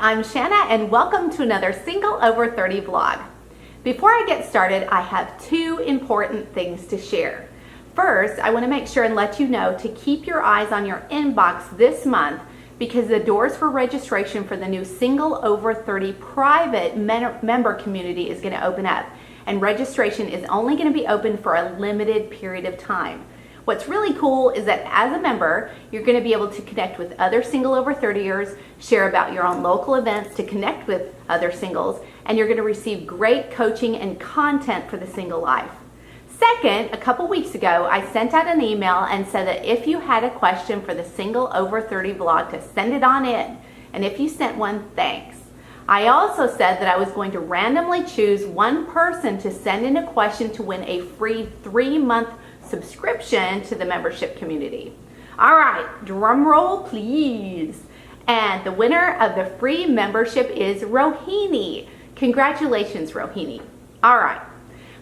I'm Shana and welcome to another Single Over 30 vlog. Before I get started, I have two important things to share. First, I want to make sure and let you know to keep your eyes on your inbox this month because the doors for registration for the new Single Over 30 private member community is going to open up, and registration is only going to be open for a limited period of time. What's really cool is that as a member, you're going to be able to connect with other single over 30ers, share about your own local events to connect with other singles, and you're going to receive great coaching and content for the single life. Second, a couple weeks ago, I sent out an email and said that if you had a question for the Single Over 30 vlog to send it on in, and if you sent one, thanks. I also said that I was going to randomly choose one person to send in a question to win a free 3-month subscription to the membership community. All right, drum roll please. And the winner of the free membership is Rohini. Congratulations, Rohini. All right,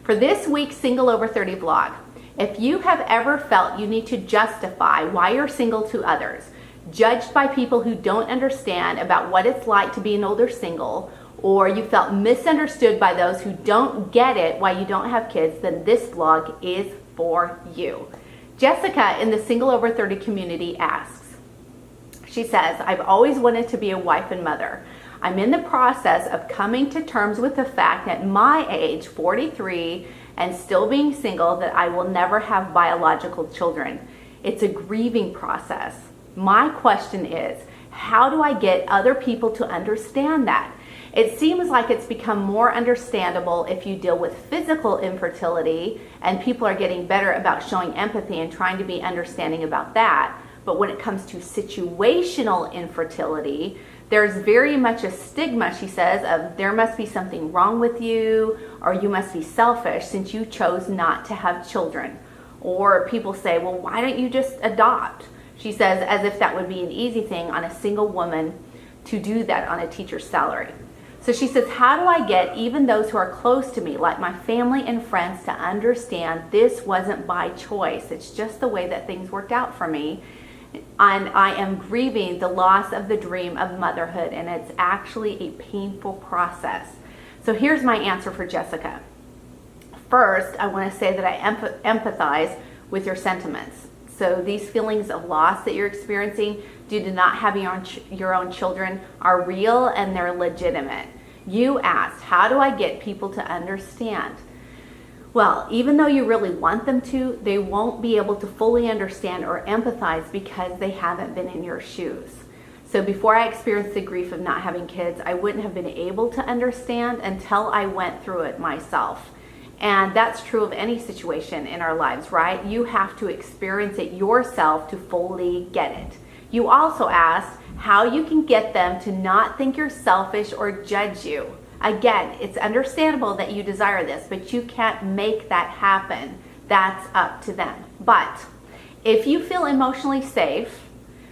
for this week's Single Over 30 vlog, if you have ever felt you need to justify why you're single to others, judged by people who don't understand about what it's like to be an older single, or you felt misunderstood by those who don't get it why you don't have kids, then this vlog is for you. Jessica in the Single Over 30 community asks, she says, I've always wanted to be a wife and mother. I'm in the process of coming to terms with the fact at my age, 43, and still being single, that I will never have biological children. It's a grieving process. My question is, how do I get other people to understand that? It seems like it's become more understandable if you deal with physical infertility, and people are getting better about showing empathy and trying to be understanding about that. But when it comes to situational infertility, there's very much a stigma, she says, of there must be something wrong with you, or you must be selfish since you chose not to have children. Or people say, well, why don't you just adopt? She says, as if that would be an easy thing on a single woman to do that on a teacher's salary. So she says, how do I get even those who are close to me, like my family and friends, to understand this wasn't by choice? It's just the way that things worked out for me. And I am grieving the loss of the dream of motherhood, and it's actually a painful process. So here's my answer for Jessica. First, I want to say that I empathize with your sentiments. So these feelings of loss that you're experiencing due to not having your own children are real and they're legitimate. You asked, how do I get people to understand? Well, even though you really want them to, they won't be able to fully understand or empathize because they haven't been in your shoes. So before I experienced the grief of not having kids, I wouldn't have been able to understand until I went through it myself. And that's true of any situation in our lives, right? You have to experience it yourself to fully get it. You also asked how you can get them to not think you're selfish or judge you. Again, it's understandable that you desire this, but you can't make that happen. That's up to them. But if you feel emotionally safe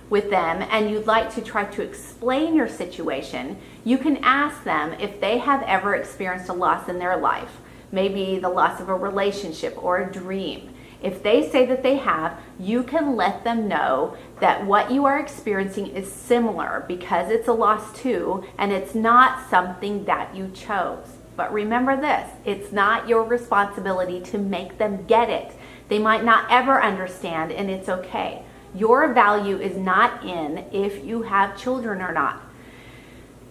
with them and you'd like to try to explain your situation, you can ask them if they have ever experienced a loss in their life. Maybe the loss of a relationship or a dream. If they say that they have, you can let them know that what you are experiencing is similar because it's a loss too, and it's not something that you chose. But remember this, it's not your responsibility to make them get it. They might not ever understand, and it's okay. Your value is not in if you have children or not.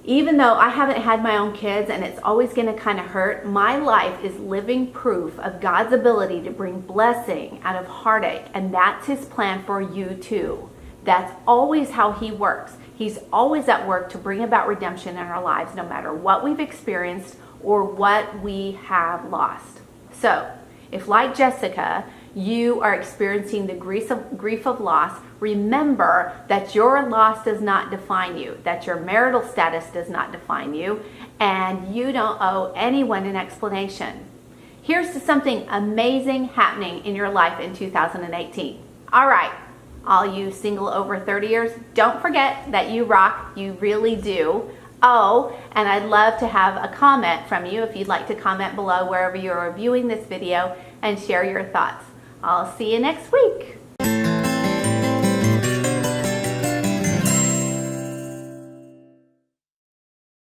Even though I haven't had my own kids and it's always going to kind of hurt, my life is living proof of God's ability to bring blessing out of heartache, and that's His plan for you too. That's always how He works. He's always at work to bring about redemption in our lives, no matter what we've experienced or what we have lost. So, if like Jessica, you are experiencing the grief of loss, remember that your loss does not define you, that your marital status does not define you, and you don't owe anyone an explanation. Here's to something amazing happening in your life in 2018. All right, all you single over 30ers, don't forget that you rock, you really do. Oh, and I'd love to have a comment from you if you'd like to comment below wherever you're viewing this video and share your thoughts. I'll see you next week.